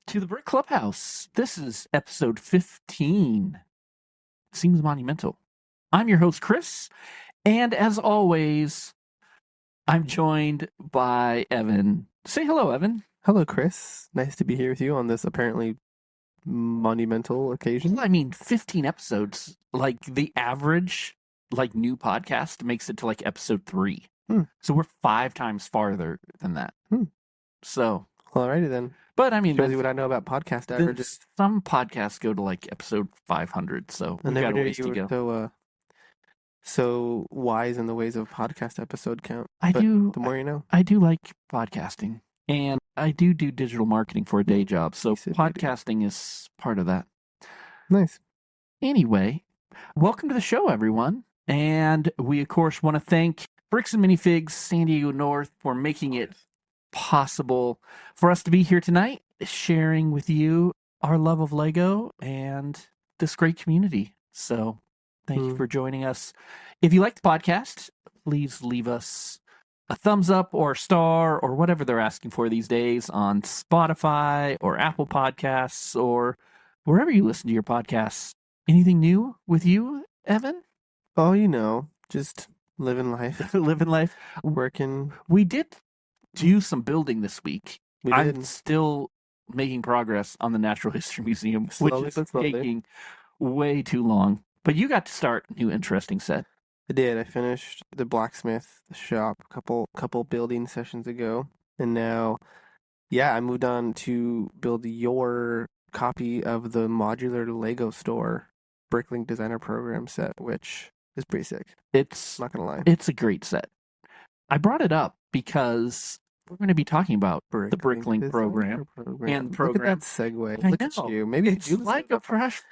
to the Brick Clubhouse. This is episode 15. Seems monumental. I'm your host, Chris, and as always, I'm joined by Evan. Say hello, Evan. Hello, Chris. Nice to be here with you on this apparently monumental occasion. Well, I mean, 15 episodes. Like, the average, new podcast makes it to, episode 3. So we're 5 times farther than that. So... Alrighty then. But I mean, shows you what I know about podcast averages. Some podcasts go to episode 500, so we got a ways to go. So wise in the ways of podcast episode count. The more you know. I do like podcasting, and I do digital marketing for a day job, so podcasting is part of that. Nice. Anyway, welcome to the show, everyone, and we of course want to thank Bricks and Minifigs San Diego North for making it possible for us to be here tonight, sharing with you our love of Lego and this great community. So thank you for joining us. If you like the podcast, please leave us a thumbs up or a star or whatever they're asking for these days on Spotify or Apple Podcasts or wherever you listen to your podcasts. Anything new with you, Evan? Oh, just living life. Living life. Working. We did do some building this week. I'm still making progress on the Natural History Museum, which is taking way too long. But you got to start a new interesting set. I did. I finished the blacksmith shop a couple building sessions ago, and now, I moved on to build your copy of the modular Lego store Bricklink Designer program set, which is pretty sick. It's not gonna lie. It's a great set. I brought it up because we're going to be talking about the Bricklink program. And program. Look at that segue. Look at you. Maybe it's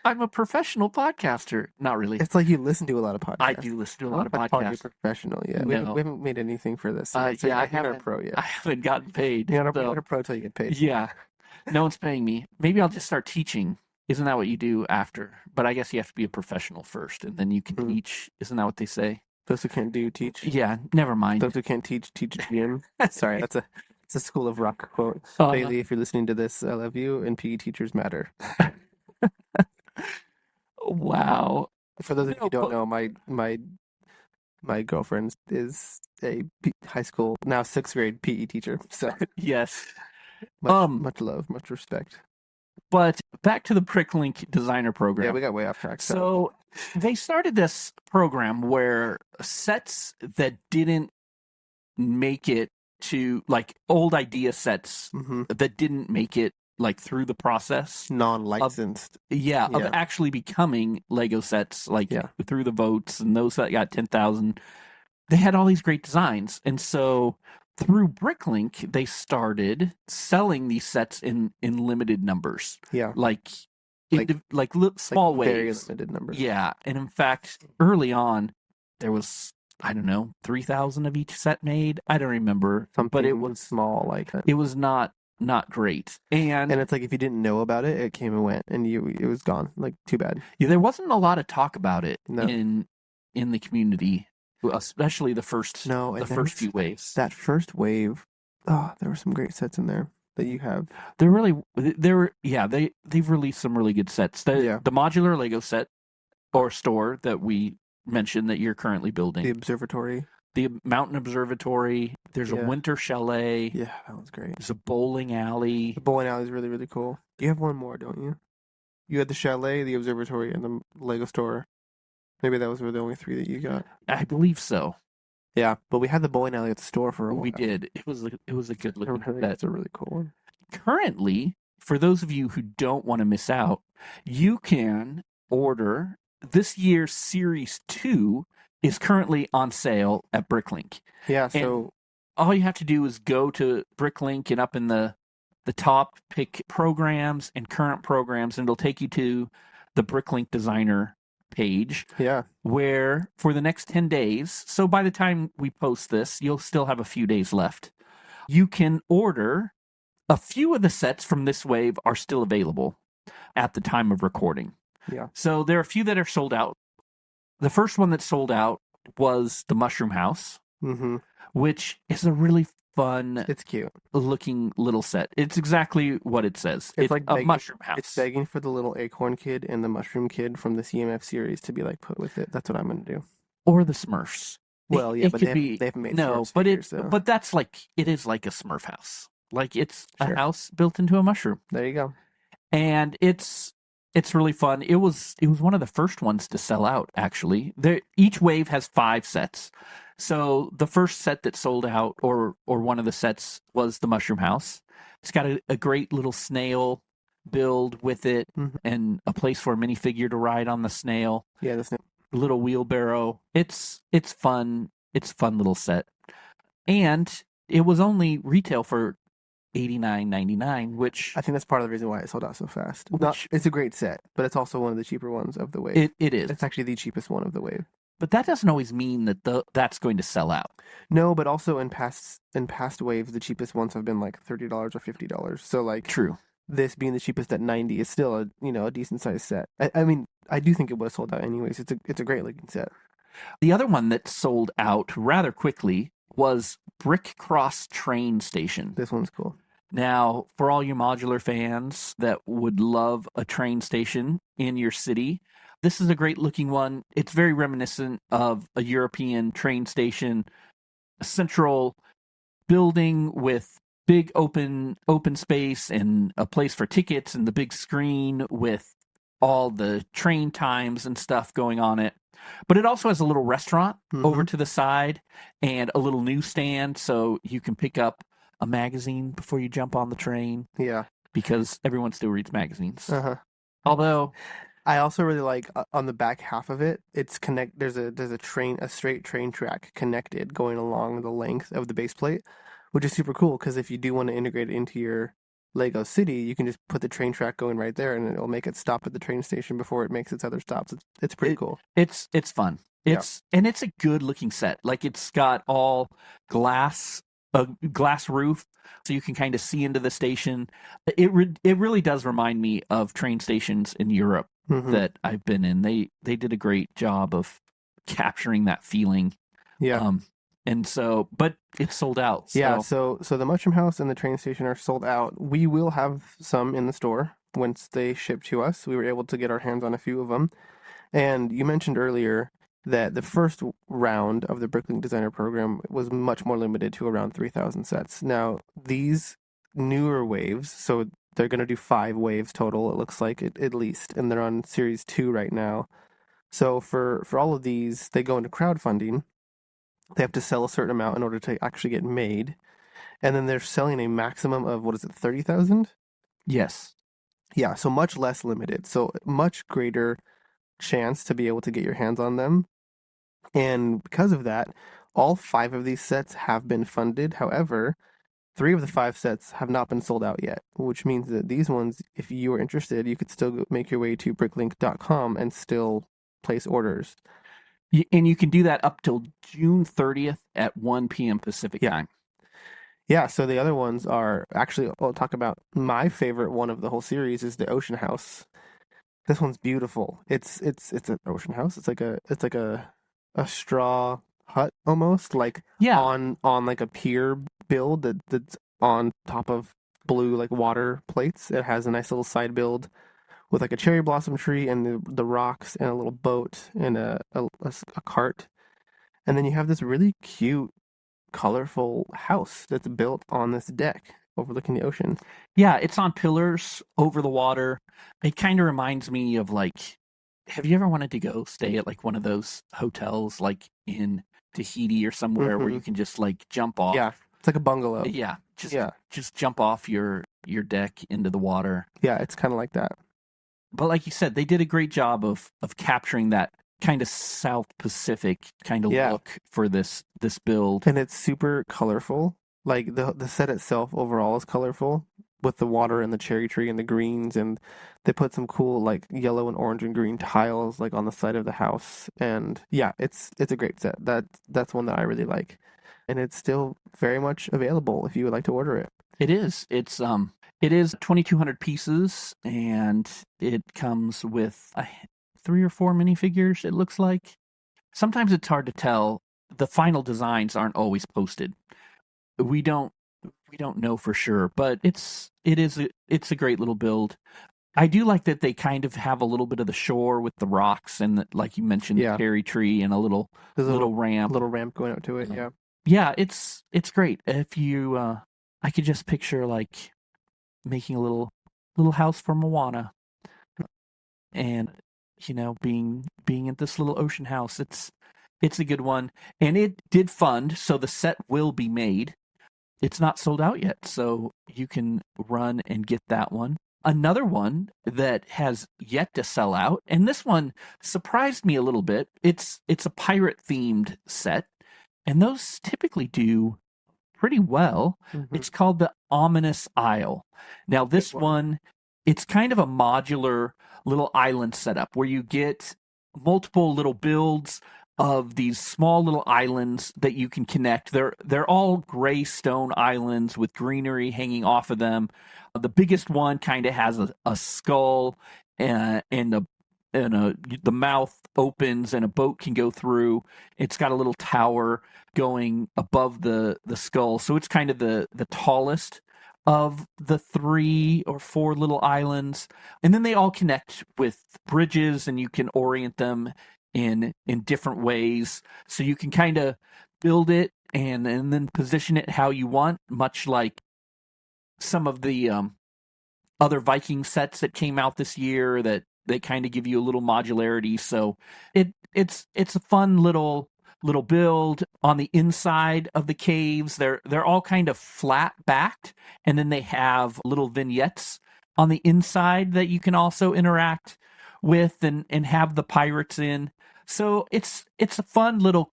I'm a professional podcaster. Not really. It's like you listen to a lot of podcasts. I do listen to a lot of podcasts. You're professional, yeah. No. We haven't made anything for this. I haven't. A pro yet. I haven't gotten paid. You're not a pro till you get paid. Yeah. No one's paying me. Maybe I'll just start teaching. Isn't that what you do after? But I guess you have to be a professional first, and then you can teach. Isn't that what they say? Those who can't do, teach. Yeah, never mind. Those who can't teach GM. Sorry, it's a School of Rock quote. Bailey, if you're listening to this, I love you, and PE teachers matter. Wow. For those of you who don't know, my girlfriend is a high school, now 6th grade PE teacher. So yes. Much love, much respect. But back to the Bricklink Designer program. Yeah, we got way off track. So they started this program where sets that didn't make it to, old idea sets that didn't make it, through the process. Non-licensed. Of actually becoming Lego sets, through the votes, and those that got 10,000. They had all these great designs. And so through Bricklink, they started selling these sets in limited numbers. Yeah. Small waves. Very limited numbers. Yeah. And in fact, early on, there was, 3,000 of each set made. I don't remember. But it was small like that. It was not great. And it's if you didn't know about it, it came and went, and it was gone. Too bad. Yeah, there wasn't a lot of talk about it in the community. Especially the first few waves. That first wave, there were some great sets in there that you have. They've released some really good sets. The modular Lego set or store that we mentioned that you're currently building. The Mountain Observatory. There's a winter chalet. Yeah, that one's great. There's a bowling alley. The bowling alley is really, really cool. You have one more, don't you? You had the chalet, the observatory, and the Lego store. Maybe that was the only 3 that you got. I believe so. Yeah, but we had the bowling alley at the store for a while. We did. It was a good looking set. That's a really cool one. Currently, for those of you who don't want to miss out, you can order this year's Series 2 is currently on sale at Bricklink. Yeah, so all you have to do is go to Bricklink and up in the top, pick programs and current programs, and it'll take you to the Bricklink Designer page. Yeah. Where for the next 10 days, so by the time we post this, you'll still have a few days left. You can order a few of the sets from this wave are still available at the time of recording. Yeah. So there are a few that are sold out. The first one that sold out was the Mushroom House, which is a really fun It's cute. looking little set. It's exactly what it says. It's It's like a begging. mushroom It's house begging for the little acorn kid and the mushroom kid from the CMF series to be like put with it. That's what I'm gonna do. or the Smurfs. Well, yeah, It but could be they haven't made no, Smurfs figures, so but that's like it is like a Smurf house. Like it's a sure. house built into a mushroom. There you go. And it's really fun. It was one of the first ones to sell out actually. Each wave has 5 sets. So the first set that sold out or one of the sets was the mushroom house. It's got a great little snail build with it Hmm. and a place for a minifigure to ride on the snail, Yeah, this. little wheelbarrow. It's fun. It's a fun little set. And it was only retail for $89.99, I think that's part of the reason why it sold out so fast. Not, which it's a great set, but it's also one of the cheaper ones of the wave. it is. It's actually the cheapest one of the wave. But that doesn't always mean that that's going to sell out. No, but also in past waves, the cheapest ones have been like $30 or $50. So like True. this being the cheapest at 90 is still a decent sized set. I mean, I do think it would have sold out anyways. It's a great looking set. The other one that sold out rather quickly was Brick Cross Train Station. This one's cool. Now, for all you modular fans that would love a train station in your city, this is a great looking one. It's very reminiscent of a European train station, a central building with big open space and a place for tickets and the big screen with all the train times and stuff going on it. But it also has a little restaurant over Mm-hmm. to the side and a little newsstand so you can pick up a magazine before you jump on the train Yeah. because everyone still reads magazines. Uh-huh. Although, I also really like on the back half of it, it's connect. There's a straight train track connected going along the length of the base plate, which is super cool because if you do want to integrate it into your Lego city, you can just put the train track going right there, and it'll make it stop at the train station before it makes its other stops. It's pretty cool. it's fun. Yeah. And it's a good looking set. Like it's got all glass a glass roof so you can kind of see into the station. It really does remind me of train stations in Europe Hmm. that I've been in. They did a great job of capturing that feeling. Yeah. And so, but it's sold out. So. Yeah, so the Mushroom House and the train station are sold out. We will have some in the store once they ship to us. We were able to get our hands on a few of them. And you mentioned earlier that the first round of the Bricklink Designer program was much more limited to around 3,000 sets. Now, these newer waves, so they're going to do 5 waves total, it looks like, at least, and they're on Series 2 right now. So for all of these, they go into crowdfunding. They have to sell a certain amount in order to actually get made. And then they're selling a maximum of, what is it, 30,000? Yes. Yeah, so much less limited. So much greater chance to be able to get your hands on them. And because of that, all 5 of these sets have been funded. However, 3 of the 5 sets have not been sold out yet, which means that these ones, if you are interested, you could still make your way to bricklink.com and still place orders. And you can do that up till June 30th at 1 p.m. Pacific time. Yeah, so the other ones are actually, I'll talk about my favorite one of the whole series is the Ocean House. This one's beautiful. It's an ocean house. It's like a straw hut almost, like Yeah. on like a pier build that's on top of blue like water plates. It has a nice little side build with like a cherry blossom tree and the rocks and a little boat and a cart. And then you have this really cute, colorful house that's built on this deck overlooking the ocean. Yeah, it's on pillars over the water. It kind of reminds me of like, have you ever wanted to go stay at like one of those hotels like in Tahiti or somewhere where Hmm. you can just like jump off? Yeah, it's like a bungalow. Yeah, Yeah, just jump off your deck into the water. yeah, it's kind of like that. But like you said, they did a great job of capturing that kind of South Pacific kind of Yeah. look for this build. And it's super colorful. Like the set itself overall is colorful with the water and the cherry tree and the greens, and they put some cool like yellow and orange and green tiles like on the side of the house. And yeah, it's a great set. That's one that I really like. And it's still very much available if you would like to order it. It is. It is 2,200 pieces, and it comes with 3 or 4 minifigures. It looks like. Sometimes it's hard to tell. The final designs aren't always posted. we don't know for sure, but it's a great little build. I do like that they kind of have a little bit of the shore with the rocks and like you mentioned, the Yeah, cherry tree and a there's a little ramp. little ramp going out to it. Yeah. Yeah, it's great. If you, I could just picture like making a little house for Moana, and being in this little ocean house. It's a good one, and it did fund, so the set will be made. It's not sold out yet, so you can run and get that one. Another one that has yet to sell out, and this one surprised me a little bit. It's a pirate themed set, and those typically do pretty well. Mm-hmm. It's called the Ominous Isle. Now, Good this one. one, it's kind of a modular little island setup where you get multiple little builds of these small little islands that you can connect. They're all gray stone islands with greenery hanging off of them. The biggest one kind of has a skull and the mouth opens and a boat can go through. It's got a little tower going above the skull, so it's kind of the tallest of the 3 or 4 little islands, and then they all connect with bridges, and you can orient them in different ways, so you can kind of build it and then position it how you want, much like some of the other Viking sets that came out this year that they kind of give you a little modularity. So it's a fun little build. On the inside of the caves, they're all kind of flat backed, and then they have little vignettes on the inside that you can also interact with and have the pirates in. So it's a fun little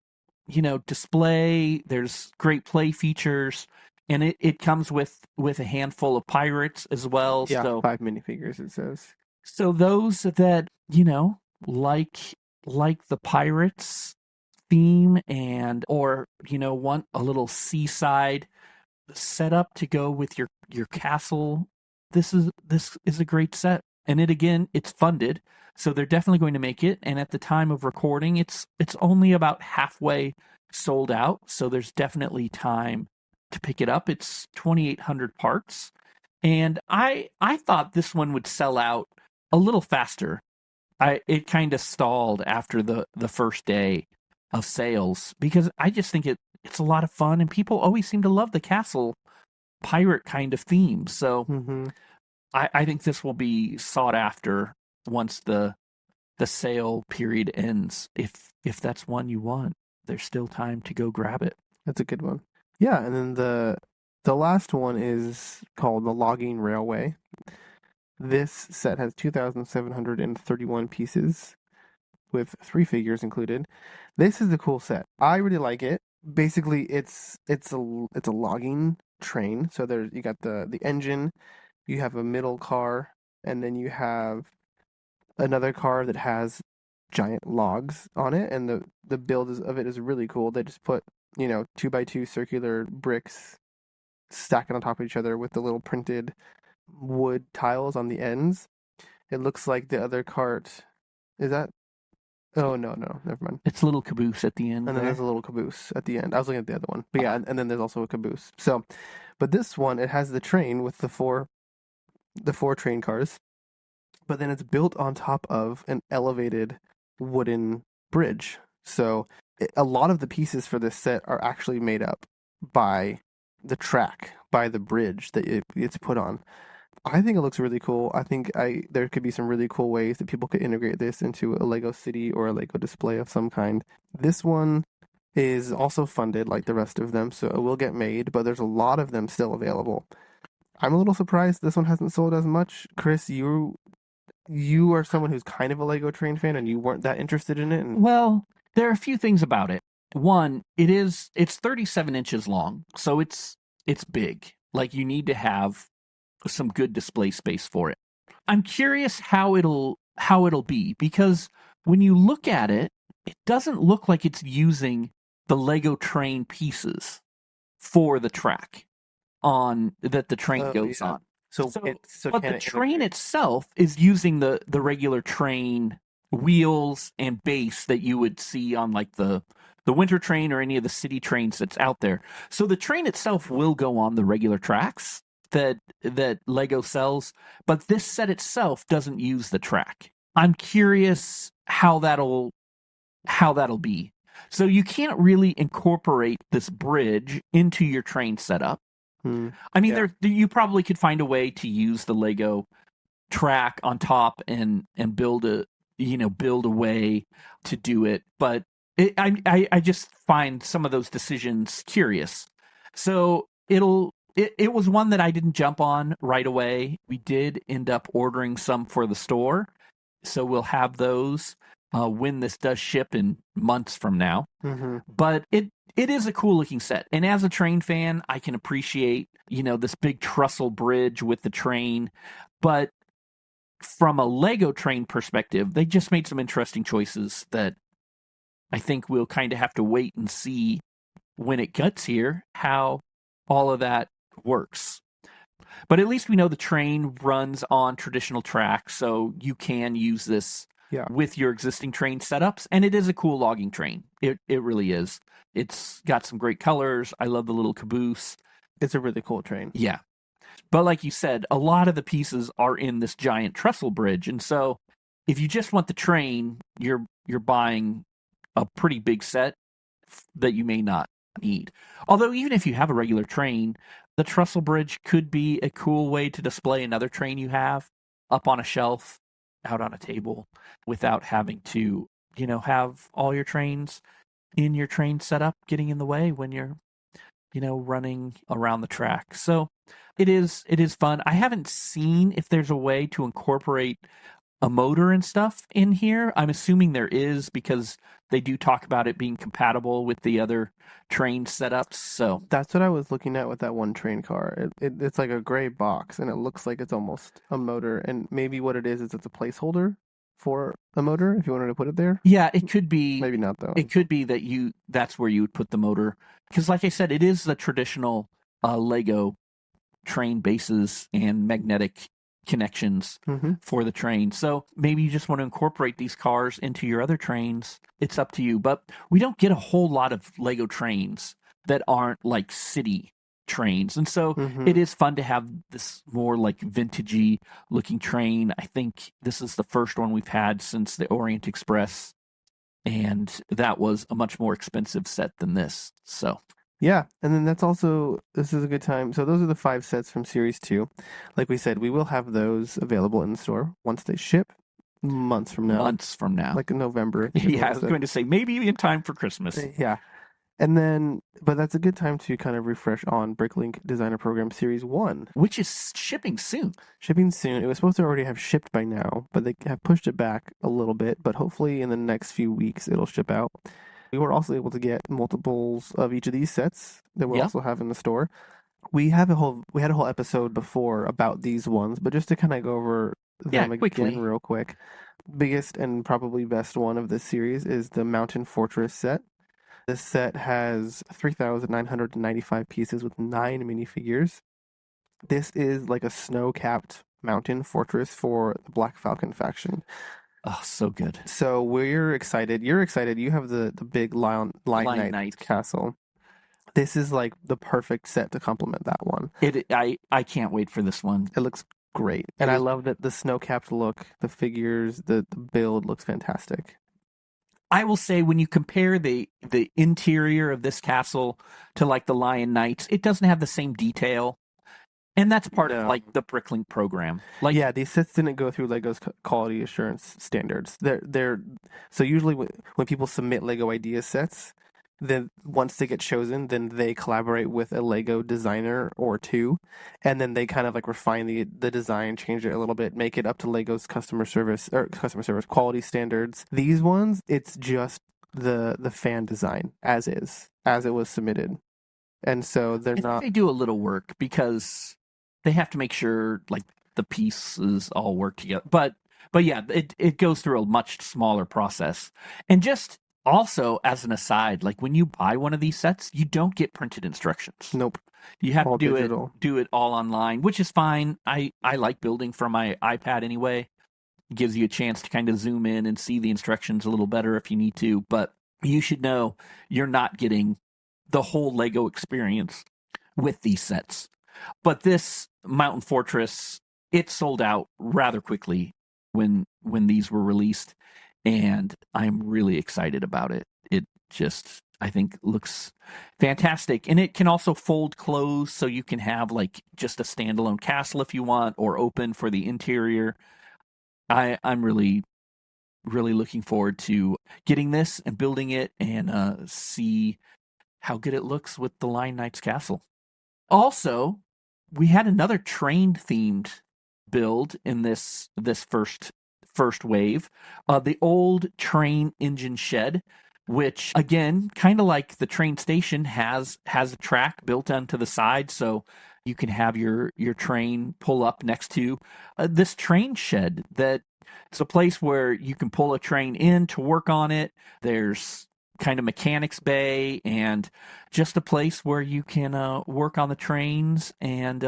display. There's great play features, and it comes with a handful of pirates as well. Yeah, So 5 minifigures it says. those that like the pirates theme, and or want a little seaside setup to go with your castle, this is a great set. And it's funded, so they're definitely going to make it. And at the time of recording, it's only about halfway sold out, so there's definitely time to pick it up. It's 2,800 parts, and I thought this one would sell out a little faster. It kind of stalled after the first day of sales, because I just think it's a lot of fun, and people always seem to love the castle pirate kind of theme. So Mm-hmm. I think this will be sought after once the sale period ends. If that's one you want, there's still time to go grab it. That's a good one. Yeah, and then the last one is called the Logging Railway. This set has 2,731 pieces with 3 figures included. This is a cool set. I really like it. Basically, it's a logging train. So you got the engine, you have a middle car, and then you have another car that has giant logs on it, and the build of it is really cool. They just put 2x2 circular bricks stacking on top of each other with the little printed wood tiles on the ends. It looks like the other cart is that. Oh no, never mind. It's a little caboose at the end And then there. there's a little caboose at the end. I was looking at the other one, but yeah, and then there's also a caboose. So, but this one it has the train with the four train cars, but then it's built on top of an elevated wooden bridge. So a lot of the pieces for this set are actually made up by the track, by the bridge that it's put on. I think it looks really cool. I think there could be some really cool ways that people could integrate this into a Lego city or a Lego display of some kind. This one is also funded like the rest of them, so it will get made, but there's a lot of them still available. I'm a little surprised this one hasn't sold as much. Chris, you are someone who's kind of a Lego Train fan, and you weren't that interested in it. And Well, there are a few things about it. One, it's 37 inches long, so it's big. Like, you need to have some good display space for it. I'm curious how it'll be, because when you look at it, it doesn't look like it's using the Lego train pieces for the track on that the train oh goes yeah, on. so So, but can the it train integrate? itself is using the regular train wheels and base that you would see on like the the winter train or any of the city trains that's out there. So the train itself will go on the regular tracks that Lego sells, but this set itself doesn't use the track. I'm curious how that'll be. So you can't really incorporate this bridge into your train setup. I mean, Yeah. you probably could find a way to use the Lego track on top and build a way to do it, but I just find some of those decisions curious. So it was one that I didn't jump on right away. We did end up ordering some for the store, so we'll have those when this does ship in months from now. Mm-hmm. But it is a cool looking set, and as a train fan, I can appreciate this big trestle bridge with the train, but from a Lego train perspective, they just made some interesting choices that I think we'll kind of have to wait and see when it gets here how all of that works. But at least we know the train runs on traditional tracks, so you can use this Yeah. with your existing train setups, and it is a cool logging train. It really is. It's got some great colors. I love the little caboose. It's a really cool train. Yeah. But like you said, a lot of the pieces are in this giant trestle bridge, and so if you just want the train, you're buying a pretty big set that you may not need. Although even if you have a regular train, the trestle bridge could be a cool way to display another train you have up on a shelf, out on a table, without having to, have all your trains in your train setup getting in the way when you're, running around the track. So it is fun. I haven't seen if there's a way to incorporate a motor and stuff in here. I'm assuming there is because they do talk about it being compatible with the other train setups. So That's what I was looking at with that one train car. It's like a gray box, and it looks like it's almost a motor. And maybe what it is it's a placeholder for a motor if you wanted to put it there. yeah, it could be. Maybe not though. It could be that's where you would put the motor because, like I said, it is the traditional Lego train bases and magnetic connections Mm-hmm. for the train. So maybe you just want to incorporate these cars into your other trains. It's up to you. But we don't get a whole lot of Lego trains that aren't like city trains. And so Mm-hmm. it is fun to have this more like vintagey looking train. I think this is the first one we've had since the Orient Express. And that was a much more expensive set than this. So Yeah, and then this is a good time. So those are the 5 sets from Series 2. Like we said, we will have those available in the store once they ship months from now, months from now. like in November. Yeah, I was going to say maybe in time for Christmas. Yeah. And then, but that's a good time to kind of refresh on Bricklink Designer Program Series 1. Which is shipping soon. Shipping soon. It was supposed to already have shipped by now, but they have pushed it back a little bit. But hopefully in the next few weeks, it'll ship out. We were also able to get multiples of each of these sets that we also have in the store. We had a whole episode before about these ones, but just to kind of go over them again real quick. Biggest and probably best one of this series is the Mountain Fortress set. This set has 3,995 pieces with 9 minifigures. This is like a snow-capped mountain fortress for the Black Falcon faction. Oh, so good. So we're excited. You're excited. You have the big Lion Knight castle. This is like the perfect set to complement that one. I can't wait for this one. It looks great. And I love that the snow-capped look, the figures, the build looks fantastic. I will say when you compare the interior of this castle to like the Lion Knights, it doesn't have the same detail. And that's part of like the Bricklink program. Like, yeah, these sets didn't go through Lego's quality assurance standards. They're so usually when people submit Lego idea sets, then once they get chosen, then they collaborate with a Lego designer or two, and then they kind of like refine the design, change it a little bit, make it up to Lego's customer service quality standards. These ones, it's just the fan design as it was submitted, and so they're not. They do a little work because they have to make sure like the pieces all work together. But yeah, it goes through a much smaller process. And just also as an aside, like when you buy one of these sets, you don't get printed instructions. Nope. You have to do it all online, which is fine. I like building from my iPad anyway. It gives you a chance to kind of zoom in and see the instructions a little better if you need to. But you should know you're not getting the whole Lego experience with these sets. But this Mountain Fortress, it sold out rather quickly when these were released, and I'm really excited about it. It just, I think, looks fantastic, and it can also fold closed, so you can have like just a standalone castle if you want, or open for the interior. I'm really looking forward to getting this and building it, and see how good it looks with the Lion Knight's castle. Also, we had another train themed build in this first wave. The old train engine shed, which again, kind of like the train station, has a track built onto the side, so you can have your train pull up next to this train shed. That it's a place where you can pull a train in to work on it. There's kind of mechanics bay and just a place where you can work on the trains, and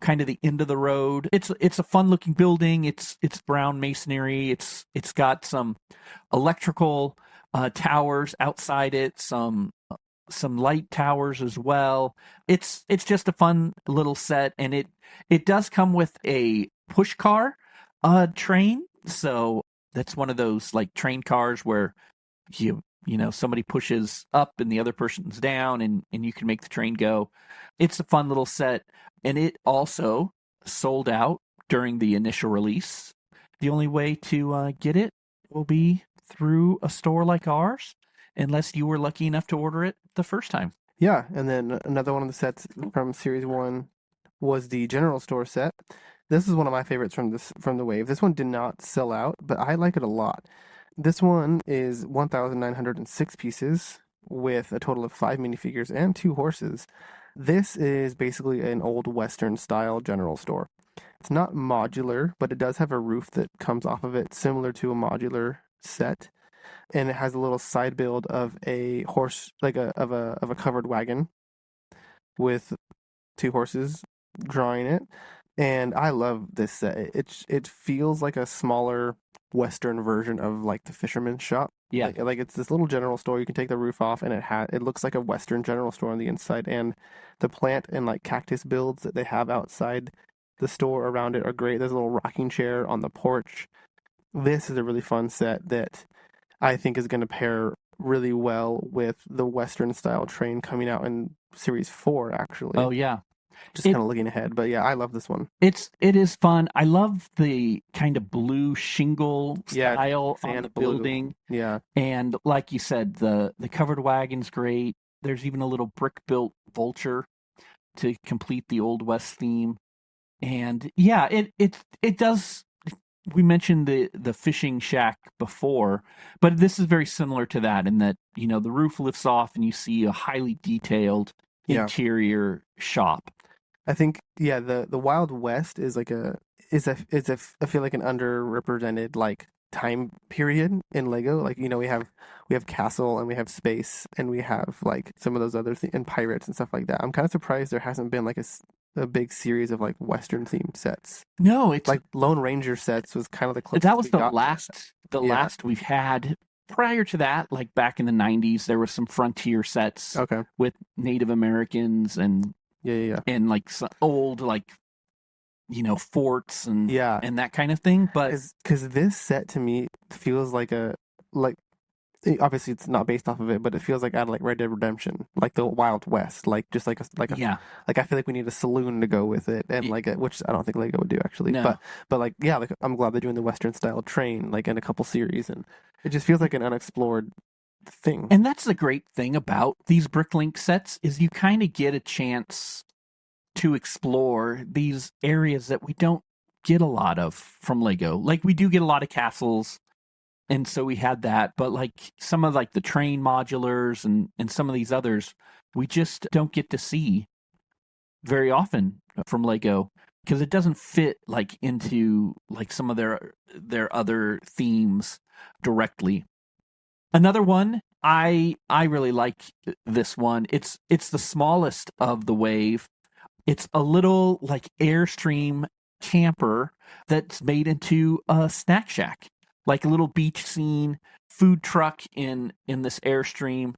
kind of the end of the road. It's a fun looking building. It's brown masonry. It's got some electrical towers outside it, some light towers as well. It's just a fun little set, and it does come with a push car train. So that's one of those like train cars where somebody pushes up and the other person's down, and you can make the train go. It's a fun little set, and it also sold out during the initial release. The only way to get it will be through a store like ours, unless you were lucky enough to order it the first time. Yeah, and then another one of the sets from Series 1 was the General Store set. This is one of my favorites from the wave. This one did not sell out, but I like it a lot. This one is 1,906 pieces with a total of 5 minifigures and 2 horses. This is basically an old Western style general store. It's not modular, but it does have a roof that comes off of it, similar to a modular set. And it has a little side build of a horse, like a covered wagon with 2 horses drawing it. And I love this set. It feels like a smaller Western version of like the fisherman's shop. Yeah. Like it's this little general store. You can take the roof off, and it looks like a Western general store on the inside. And the plant and like cactus builds that they have outside the store around it are great. There's a little rocking chair on the porch. This is a really fun set that I think is going to pair really well with the Western style train coming out in Series 4, actually. Oh yeah. Just kind of looking ahead. But yeah, I love this one. It is fun. I love the kind of blue shingle Yeah, style on sand the blue. building. Yeah. And like you said, the covered wagon's great. There's even a little brick built vulture to complete the Old West theme. And yeah, it does. We mentioned the fishing shack before, but this is very similar to that in that the roof lifts off and you see a highly detailed Yeah. interior shop. I think the Wild West is like I feel like an underrepresented like time period in Lego. Like we have castle and we have space and we have like some of those other and pirates and stuff like that. I'm kind of surprised there hasn't been like a big series of like Western themed sets. No, it's Like Lone Ranger sets was kind of the closest that was we the got. last we've had. Prior to that, like back in the 90s, there was some frontier sets Okay. with Native Americans and Yeah. and like some old like forts and Yeah. and that kind of thing. But Because this set to me feels like obviously it's not based off of it, but it feels like out of like Red Dead Redemption, like the Wild West, like just yeah, like I feel like we need a saloon to go with it, and like which I don't think Lego would do actually, no. but like yeah, like I'm glad they're doing the Western style train like in a couple series, and it just feels like an unexplored thing. And that's the great thing about these Bricklink sets is you kind of get a chance to explore these areas that we don't get a lot of from Lego. Like we do get a lot of castles, and so we had that, but like some of like the train modulars and some of these others we just don't get to see very often from Lego because it doesn't fit like into like some of their other themes directly. Another one I really like this one. It's the smallest of the wave. It's a little like Airstream camper that's made into a snack shack, like a little beach scene food truck in this Airstream,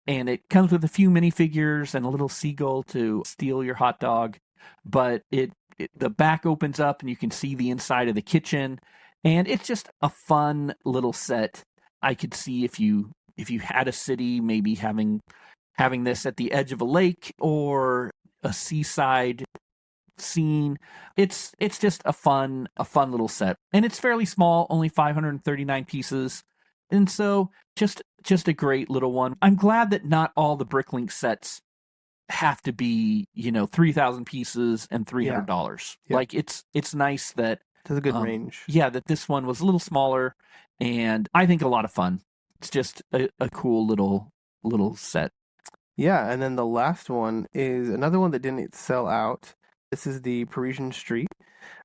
and it comes with a few minifigures and a little seagull to steal your hot dog. But the back opens up and you can see the inside of the kitchen, and it's just a fun little set. I could see if you had a city, maybe having this at the edge of a lake or a seaside scene. It's just a fun little set, and it's fairly small, only 539 pieces, and so just a great little one. I'm glad that not all the Bricklink sets have to be 3,000 pieces and $300. Yeah. Like it's nice that There's a good range. yeah, that this one was a little smaller, and I think a lot of fun. It's just a cool little set. Yeah, and then the last one is another one that didn't sell out. This is the Parisian Street.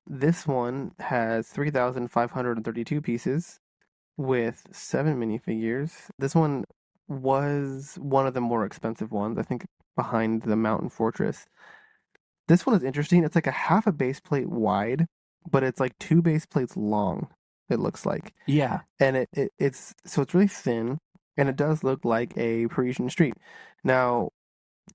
This one has 3,532 pieces with 7 minifigures. This one was one of the more expensive ones, I think, behind the Mountain Fortress. This one is interesting. It's like a half a base plate wide, but it's like 2 base plates long, it looks like. Yeah. And it's so it's really thin, and it does look like a Parisian street. Now,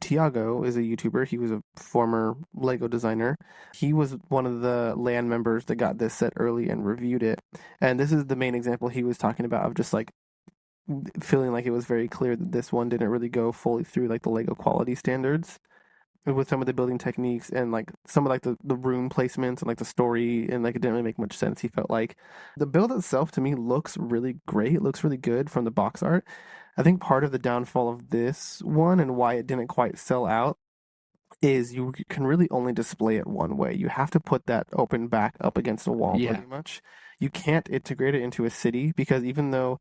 Tiago is a YouTuber. He was a former Lego designer. He was one of the land members that got this set early and reviewed it. And this is the main example he was talking about of just like feeling like it was very clear that this one didn't really go fully through like the Lego quality standards with some of the building techniques and like some of like the room placements and like the story, and like it didn't really make much sense. He felt like the build itself to me looks really great. It looks really good from the box art. I think part of the downfall of this one and why it didn't quite sell out is you can really only display it one way. You have to put that open back up against a wall Yeah. pretty much. You can't integrate it into a city because even though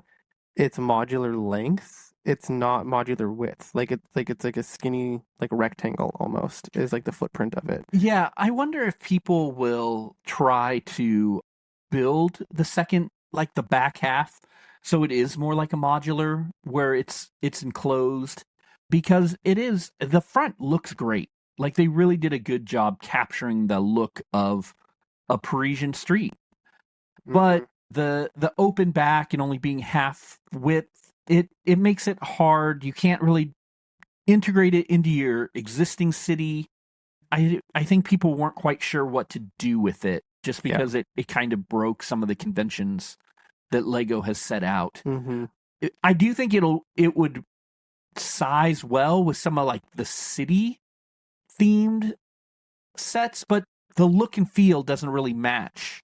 it's modular length, it's not modular width. It's like a skinny like rectangle almost is like the footprint of it. Yeah, I wonder if people will try to build the second, like the back half, so it is more like a modular where it's enclosed, because the front looks great. Like they really did a good job capturing the look of a Parisian street. But Hmm. the open back and only being half width, it makes it hard. You can't really integrate it into your existing city. I think people weren't quite sure what to do with it just Yeah. because it kind of broke some of the conventions that Lego has set out. Hmm. I do think it would size well with some of like the city themed sets, but the look and feel doesn't really match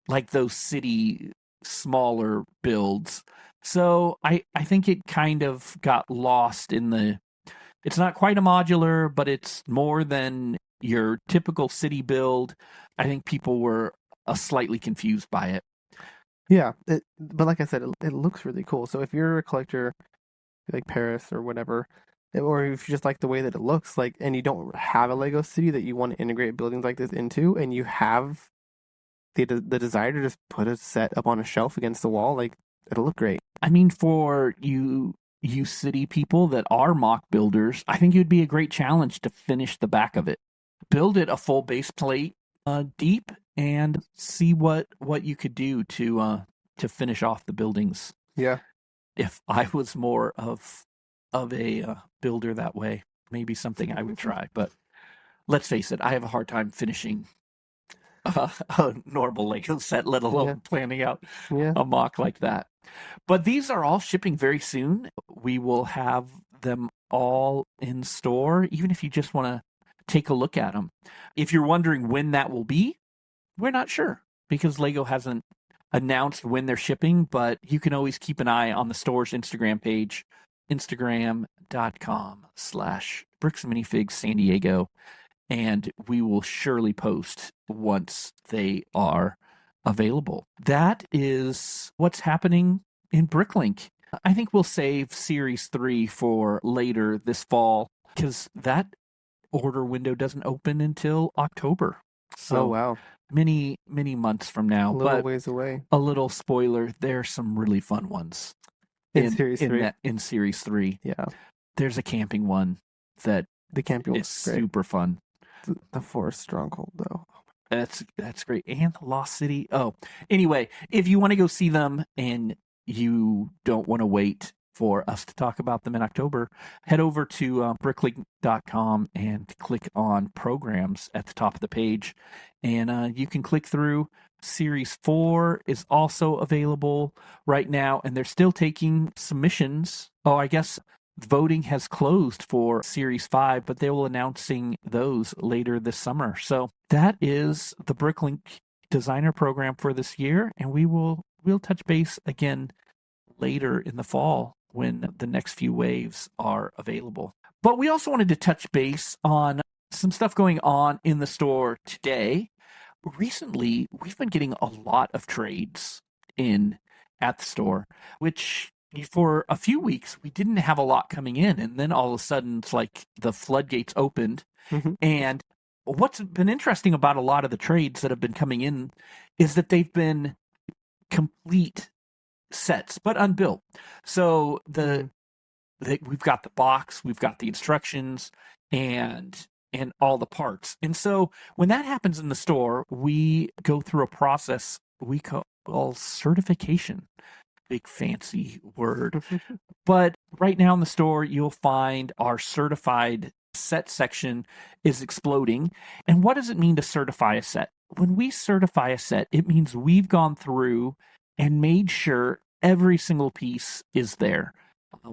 like those city smaller builds. So I think it kind of got lost in it's not quite a modular, but it's more than your typical city build. I think people were slightly confused by it. Yeah, but like I said, it looks really cool. So if you're a collector like Paris or whatever, or if you just like the way that it looks like, and you don't have a Lego city that you want to integrate buildings like this into, and you have the desire to just put a set up on a shelf against the wall, like it'll look great. I mean, for you city people that are mock builders, I think it would be a great challenge to finish the back of it. Build it a full base plate deep and see what you could do to finish off the buildings. Yeah. If I was more of a builder that way, maybe something I would try. But let's face it, I have a hard time finishing a normal Lego set, let alone Yeah. planning out Yeah. a mock like that. But these are all shipping very soon. We will have them all in store, even if you just want to take a look at them. If you're wondering when that will be, we're not sure because Lego hasn't announced when they're shipping, but you can always keep an eye on the store's Instagram page, instagram.com/Bricks and Minifigs San Diego, and we will surely post once they are available. That is what's happening in Bricklink. I think we'll save Series 3 for later this fall because that order window doesn't open until October. So Oh wow, many months from now. a little But ways away. a little spoiler, there's some really fun ones In Series 3? in Series 3. Yeah, There's a camping one that the camping is looks great. super fun. The Forest Stronghold though. That's great. And the Lost City. Oh, anyway, if you want to go see them and you don't want to wait for us to talk about them in October, head over to bricklink.com and click on programs at the top of the page. And you can click through. Series 4 is also available right now, and they're still taking submissions. Oh, I guess voting has closed for Series 5, but they will announcing those later this summer. So that is the Bricklink Designer program for this year, and we'll touch base again later in the fall when the next few waves are available. But we also wanted to touch base on some stuff going on in the store today. Recently, we've been getting a lot of trades in at the store, which for a few weeks we didn't have a lot coming in, and then all of a sudden it's like the floodgates opened. Mhm. And what's been interesting about a lot of the trades that have been coming in is that they've been complete sets but unbuilt. So we've got the box, we've got the instructions, and all the parts. And so when that happens in the store, we go through a process we call certification. Big fancy word. But right now in the store, you'll find our certified set section is exploding. And what does it mean to certify a set? When we certify a set, it means we've gone through and made sure every single piece is there.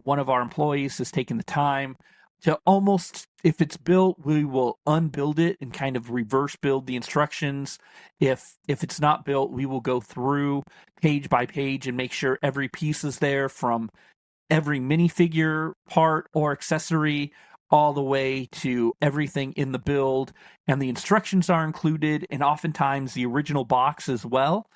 One of our employees has taken the time to almost, if it's built, we will unbuild it and kind of reverse build the instructions. If it's not built, we will go through page by page and make sure every piece is there, from every minifigure part or accessory all the way to everything in the build, and the instructions are included, and oftentimes the original box as well.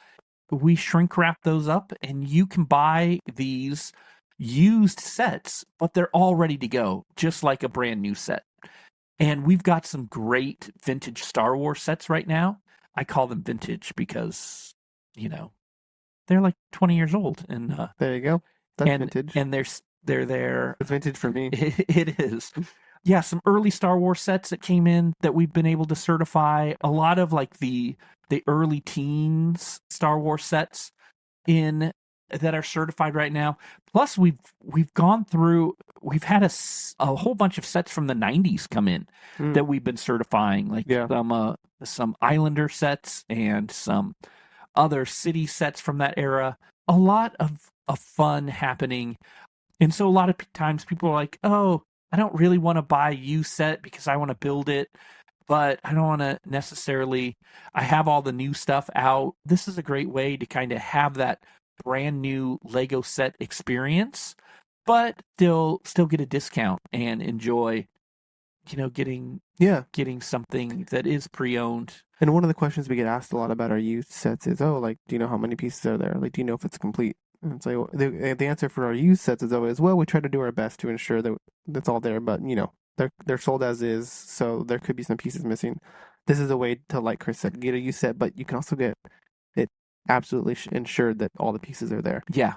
We shrink wrap those up, and you can buy these used sets, but they're all ready to go, just like a brand new set. And we've got some great vintage Star Wars sets right now. I call them vintage because, they're like 20 years old, and There you go. That's vintage. and they're there. It's vintage for me. It is. Yeah, some early Star Wars sets that came in that we've been able to certify. A lot of like the early teens Star Wars sets in that are certified right now. Plus, we've gone through. We've had a whole bunch of sets from the '90s come in that we've been certifying, like some Islander sets and some other city sets from that era. A lot of fun happening. And so a lot of times people are like, oh, I don't really want to buy a used set because I want to build it, but I don't want to necessarily, I have all the new stuff out. This is a great way to kind of have that brand new Lego set experience, but still get a discount and enjoy, getting something that is pre-owned. And one of the questions we get asked a lot about our used sets is, do you know how many pieces are there? Like, do you know if it's complete? And it's like, the answer for our used sets is always, well, we try to do our best to ensure that that's all there, but they're sold as is, so there could be some pieces missing. This is a way to, like Chris said, get a used set, but you can also get it absolutely ensured that all the pieces are there. Yeah.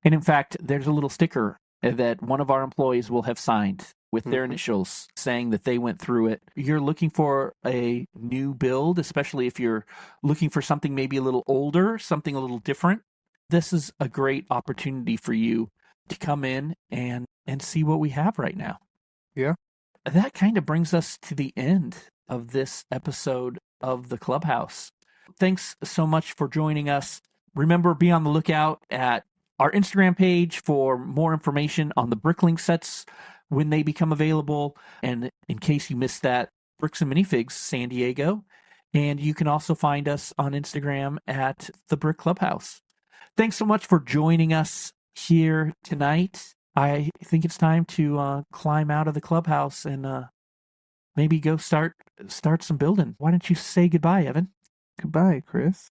And in fact, there's a little sticker that one of our employees will have signed with their initials saying that they went through it. You're looking for a new build, especially if you're looking for something maybe a little older, something a little different. This is a great opportunity for you to come in and see what we have right now. Yeah. That kind of brings us to the end of this episode of the Clubhouse. Thanks so much for joining us. Remember, be on the lookout at our Instagram page for more information on the Bricklink sets when they become available. And in case you missed that, Bricks and Minifigs San Diego. And you can also find us on Instagram at the Brick Clubhouse. Thanks so much for joining us here tonight. I think it's time to climb out of the clubhouse and maybe go start some building. Why don't you say goodbye, Evan? Goodbye, Chris.